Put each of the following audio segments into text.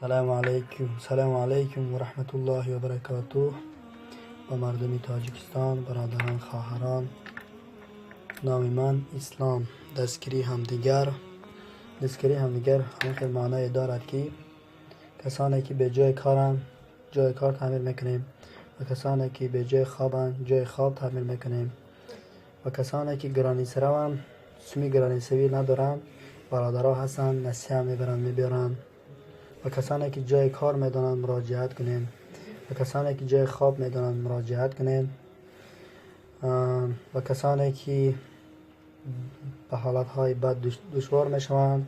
سلام علیکم و رحمت الله و برکاته. به مردم تاجیکستان، برادران، خواهران، نام من اسلام. دستگیری همدیگر همین معنی دارد که کسانی که به جای کارند جای کار تعمیر میکنیم و کسانی که به جای خوابند جای خواب تعمیر میکنیم و کسانی که گرانی سروند سمی گرانی سوی ندارند برادرها هستند، نصیحه میبرند و کسانی که جای کار میدانند مراجعت کنیم و کسانی که جای خواب میدانند مراجعت کنیم و کسانی که به حالتهای بد دشوار میشوند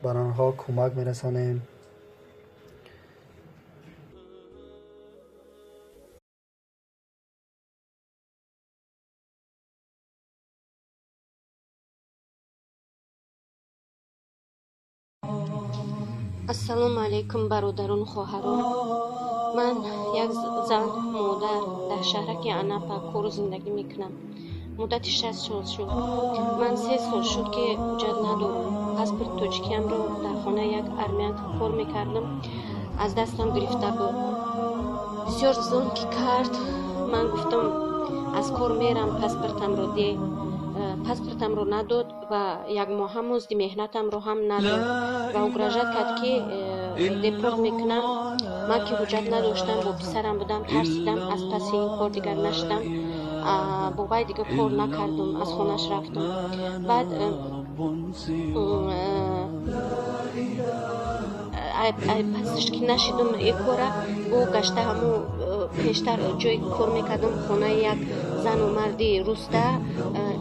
بر آنها کمک میرسانیم. ассалому алайкум бародарону хоҳарон. ман як зан модар дар шаҳраки анапа кору зиндагӣ мекунам. муддати 6 сол шуд. ман 3 сол шуд ки ҳуҷҷат надорам. паспорт тоҷикиямро дар хонаи як армиянка кор мекардам, аз дастам гирифта буд. бисёр зулм ки кард. ман гуфтам аз кор мерам, паспортамро де. паспортамро надод ва як моҳа музди меҳнатамро ҳам надод ва угрожат кард ки депорт мекунам. ман ки ҳуҷҷат надоштам, бо писарам будам, тарсидам, аз паси ин кор дигар нашидам. бо вай дигар кор накардам, аз хонаш рафтам. баъд пасш ки нашидам ин кора, бо гашта ҳамун пештар ҷои кор мекардам хонаи як зану марди руста.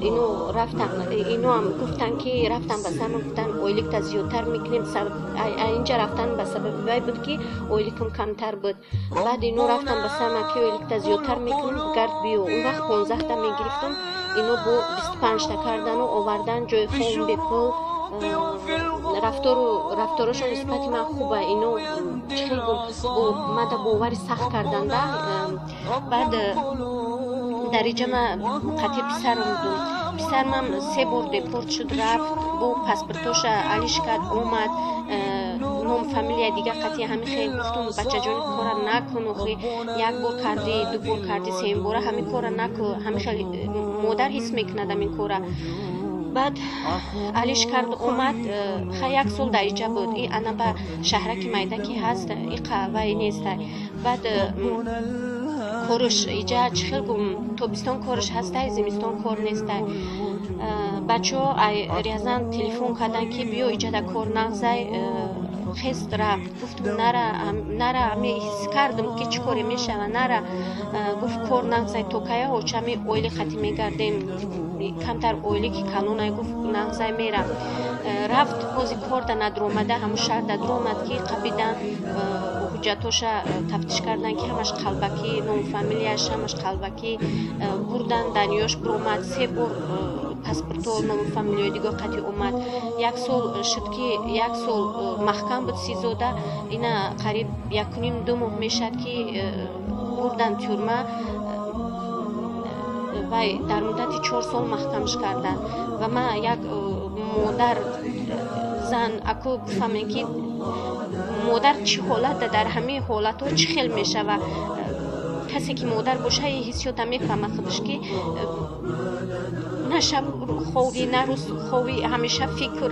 ино рафтам, иноам гуфтанд ки рафтам ба сар гуфтанд ойликта зиёдтар мекунем. инҷа рафтан ба сабаби вай буд ки ойликам камтар буд. баъд ино рафтам ба сар ки ойликта зиёдтар мекунем, гард биё. он вақт 15 мегирифтам, ино бо 25 кардану овардан ҷои хон бепул. рафторошон нисбати ман хуба. ино чихел бо мада бовари сахт карданда. баъд дариҷама қатъи писарам будум. писармам 3 бор депорт шуд, рафт, бо паспортоша алиш кард, омад, ном фамилия дигар қатъи ҳамин хел гуфтум бачаҷони кора накун, охи як бор карди, ду бор карди, сеюм бора ҳамин кора накун. ҳамин хел модар ҳис мекунад ҳамин кора. баъд алиш кард, омад. як сол дар иҷа буд. и анапа шаҳраки майда ки ҳаст, и қаваи нестай. баъд корш иҷа чихел тобистон корш ҳастай, зимистон кор нестай. бачаҳо резан телефон кардан ки биё иҷа да кор нағзай. хест рафт. гуфтум нара, ҳами ҳис кардам ки чӣ коре мешава. нара гуфт кор нағзай, то кая ҳочами ойли хати мегардем, камтар ойли ки калонай. гуфт нағзай мерам. рафт бози кор да надромада, ҳамун шаҳр да дромад ки қабидан ҳуҷҷатоша тафтиш кардан ки ҳамаш қалбакӣ, ном фамилияш ҳамаш қалбакӣ бурдан. даниёш биромад. 3 бор паспорто ном фамилияи дигар қатъи омад. як сол шуд ки як сол маҳкам буд сизода. ина қариб 1.5-2 моҳ мешад ки бурдан тюрма. вай дар муддати 4 сол маҳкамш кардан. ва ман як модар зан аку гуфамем ки модар чӣ ҳолата, дар ҳамаи ҳолатҳо чӣ хел мешава. касе ки модар боша ҳиссиёта мефаҳмад худаш ки на шаб ховӣ, на рӯз ховӣ, ҳамеша фикр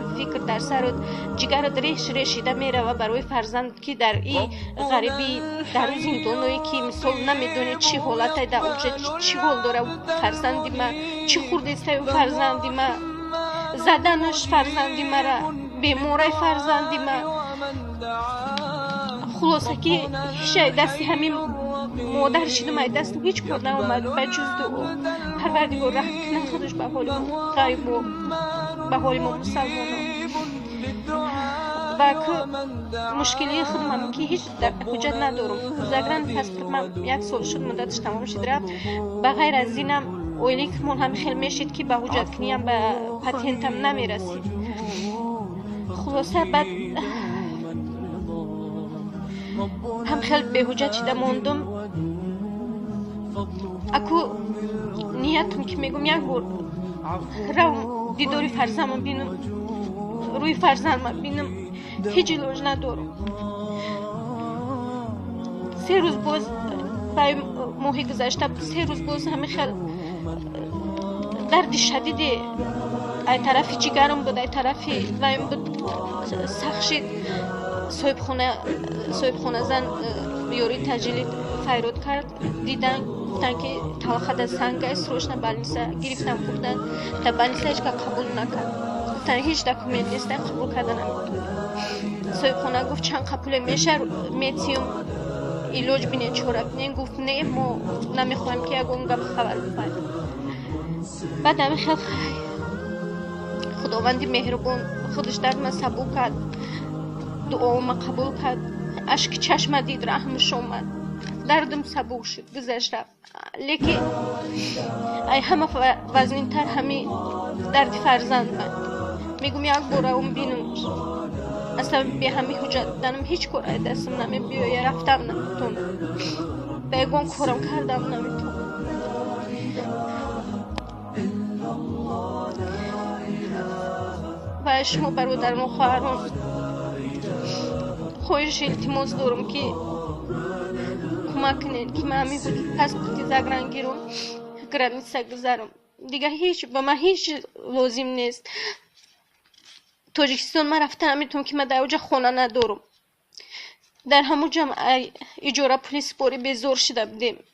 дар сару ҷигарат решида мерава барои фарзанд ки дар и ғарибӣ, дар зиндоное ки мисол намедонӣ чӣ ҳолата дар онҷа, чӣ ҳол дора фарзанди ма, чӣ хурдестаю фарзанди ма, заданаш фарзанди мара, бемораи фарзанди ма. хулоса ки шаи дасти ҳамин модар шидам, ай дастам ҳеҷ кор наомад ба ҷуз дуо. парвардигор раҳм кунад худаш ба ҳоли мо ғарибо, ба ҳоли мо мусалмонон. ва мушкилии худам ҳам ки ҳеҷ ҳуҷҷат надорам. загран паспортман 1 сол шуд, муддаташ тамом шид, рафт. ба ғайр аз инам ойликмон ҳам хел мешид ки ба ҳуҷҷаткуниям ба патентам намерасид. хулоса баъд ҳам хел беҳуҷҷат шида мондум. аку ниятам ки мегӯям як бор равм дидори фарзандам бинам, рӯи фарзандам бинам. ҳеҷ илоҷ надорам. 3 روز باز برای ماهی گذشته 3 روز باز همین خیلی درد شدیدی ای طرفی جگرم بود ای طرفی وایم بود سخت شد. صاحب زن بیاری تجلیل فیرود کرد دیدن گفتن که تلخ از سنگ است روشن بالنیسا گرفتن بردن تا بالنیسا هیچ قبول نکرد گفتن هیچ دکومنت نیست قبول کردن نمیتونه. صاحب گفت چند قبول میشه میتیم ایلاج بینین چورا بینین گفت نه ما نمیخوایم که اگه اونگا خبر بپرد. بعد همین خیلی خداوندی مهربان خودش درد من سبو کرد دعا ما قبول کرد اشک چشم دید رحمش اومد دردم سبو شد گذشت رفت. لیکن ای همه وزنین تر همی درد فرزند من میگم یک باره اون بینم اصلا به همی حجت دنم هیچ کار دستم نمی بیایی رفتم نمیتونم بگم کارم کردم نمیتونم. و شما برادران و خواهران خواهش التماس دارم که کمک کنین که من همی بود پاسپورت زگران گیرم گرانیسا گذارم دیگه هیچ به من هیچ لازم نیست. تاجیکستان من رفتم میتونم که من در اوجه خونه ندارم در همونجا اجاره پلیس باری بزور شده بودیم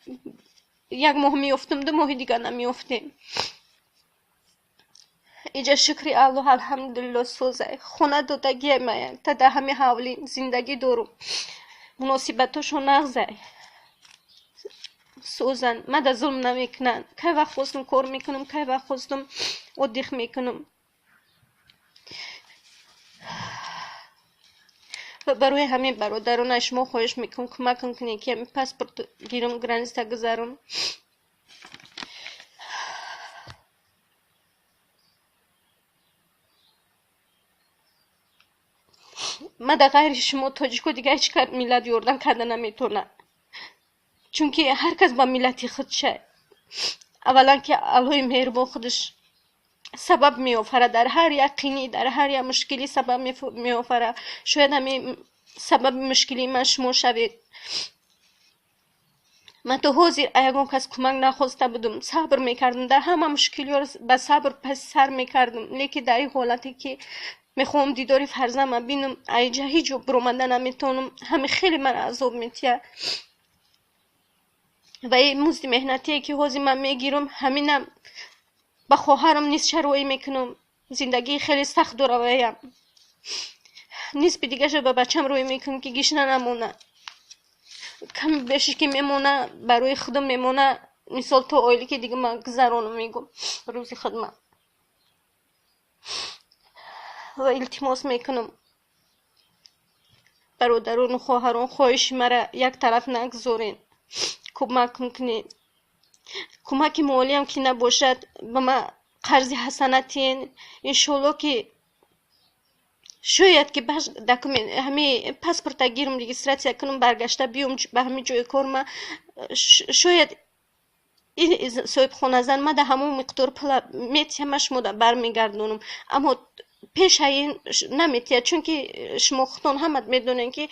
یک ماه میافتم 2 ماه دیگه نمیافتیم. اینجا شکری الله الحمدلله سوزه خونه دادگی من تا در همه حولی زندگی دارم مناسبتاشو نغزه سوزن من در ظلم نمیکنن که وقت خواستم کار میکنم که وقت خواستم ادیخ میکنم. و برای همین برادران شما خواهش میکنم کمک کنید که همین پاسپورت گیرم گرانیسا گذارم. من در غیر شما تاجیکو دیگه هیچ کار میلاد یوردن کردن نمیتونه چون که هر کس با ملتی خودشه. اولا که الله مهربان خودش سبب میآفره در هر یقینی در هر یک مشکلی سبب میآفره. شاید همین سبب مشکلی من شما شوید. من تو حاضر اگه کس کمک نخواسته بودم صبر میکردم در همه مشکلی ها به صبر پس سر میکردم لیکن در این حالتی که میخوام دیداری فرزندم ببینم اینجا هیچ جا برومنده نمیتونم همین خیلی من عذاب میتیه و این مزد مهنتی که حاضر من میگیرم همینم با خواهرم نیست شروعی میکنم زندگی خیلی سخت دارم نیست به دیگه به بچم روی میکنم که گیشنه نمونه کم بهش که میمونه برای خودم میمونه مثال تو آیلی که دیگه من گذرانم میگم روزی خدمت و التماس میکنم برادران و خواهران خواهش مرا یک طرف نگذارین کمک کنید. کمک مالی هم که نباشد به من قرض حسنتین انشالله که شاید که همه پاسپورت گیرم رجیستراسیون کنم برگشته بیام به همین جای کار من شاید این صاحب خانه زن من در همون مقدار پول میتیم شما در برمیگردونم اما پیش این نمیتید چون که شما خودتون همه میدونین که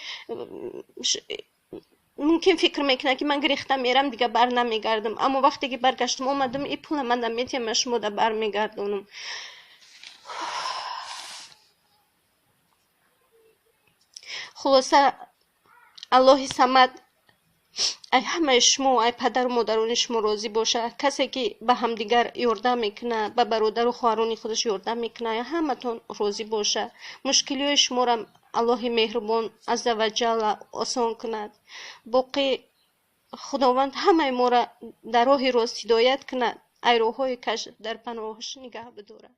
ممکن فکر میکنه که من گریختم میرم دیگه بر نمیگردم اما وقتی که برگشتم اومدم این پول من نمیتیم شما در برمیگردونم. خلاصه الله صمد ای همه شما ای پدر و مادران شما راضی باشه. کسی که به همدیگر یاردم میکنه به برادر و خواهران خودش یاردم میکنه همه تون راضی باشه. مشکلی شما را الله مهربان عزوجل آسان کند. باقی خداوند همه ما را در راه راست هدایت کند. ای روحای کش در پناهش نگه بداره.